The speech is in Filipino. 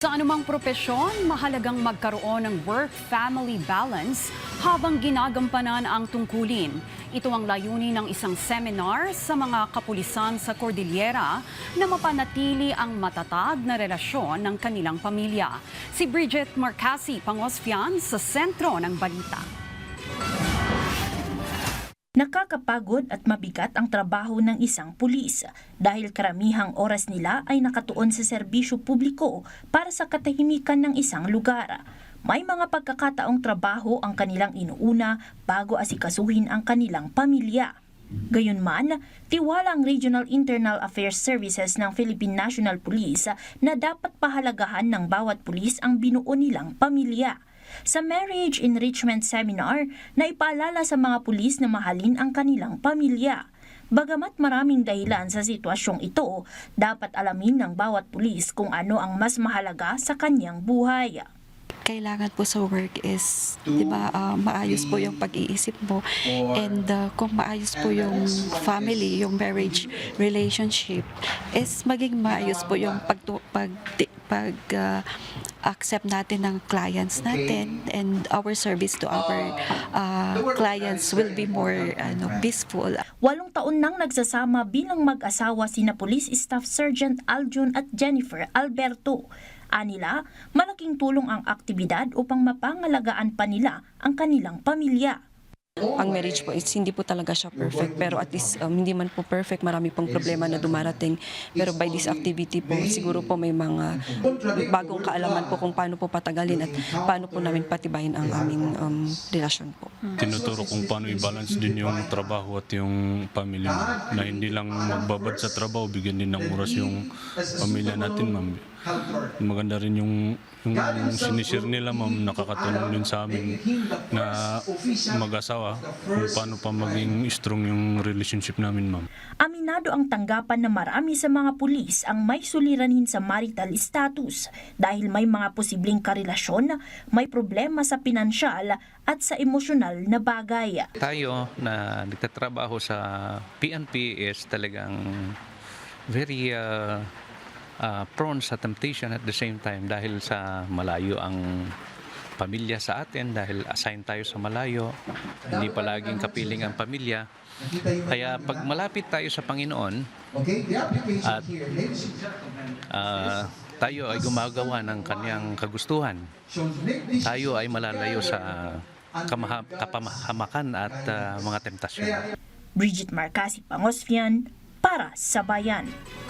Sa anumang propesyon, mahalagang magkaroon ng work-family balance habang ginagampanan ang tungkulin. Ito ang layunin ng isang seminar sa mga kapulisan sa Cordillera na mapanatili ang matatag na relasyon ng kanilang pamilya. Si Bridget Marcasi Pangosfian sa sentro ng balita. Nakakapagod at mabigat ang trabaho ng isang pulis dahil karamihang oras nila ay nakatuon sa serbisyo publiko para sa katahimikan ng isang lugar. May mga pagkakataong trabaho ang kanilang inuuna bago asikasuhin ang kanilang pamilya. Gayunman, tiwala ang Regional Internal Affairs Services ng Philippine National Police na dapat pahalagahan ng bawat pulis ang binuo nilang pamilya. Sa Marriage Enrichment Seminar, naipaalala sa mga pulis na mahalin ang kanilang pamilya. Bagamat maraming dahilan sa sitwasyong ito, dapat alamin ng bawat pulis kung ano ang mas mahalaga sa kanyang buhay. Kailangan po sa work is, maayos po yung pag-iisip mo, and kung maayos po yung family, yung marriage relationship, is maging maayos po yung accept natin ng clients natin, and our service to our clients will be more peaceful. 8 taon nang nagsasama bilang mag-asawa sina Police Staff Sergeant Aljun at Jennifer Alberto. Anila, malaking tulong ang aktibidad upang mapangalagaan pa nila ang kanilang pamilya. Ang marriage po is hindi po talaga siya perfect, pero at least hindi man po perfect, marami pong problema na dumarating. Pero by this activity po, siguro po may mga bagong kaalaman po kung paano po patagalin at paano po namin patibayin ang aming relasyon po. Tinuturo kung paano i-balance din yung trabaho at yung pamilya mo. Na hindi lang magbabad sa trabaho, bigyan din ng oras yung pamilya natin, ma'am. Maganda rin yung sinishare nila, ma'am, nakakatulong din sa amin na mag-asawa kung paano pa maging strong yung relationship namin, ma'am. Aminado ang tanggapan na marami sa mga pulis ang may suliranin sa marital status dahil may mga posibleng karelasyon, may problema sa pinansyal at sa emosyonal na bagay. Tayo na nagtatrabaho sa PNP is talagang very prone sa temptation at the same time dahil sa malayo ang pamilya sa atin, dahil assign tayo sa malayo, hindi palaging kapiling ang pamilya. Kaya pag malapit tayo sa Panginoon at tayo ay gumagawa ng kanyang kagustuhan, tayo ay malalayo sa kapahamakan at mga temptasyon. Bridget Marcasi Pangosfian para sa Bayan.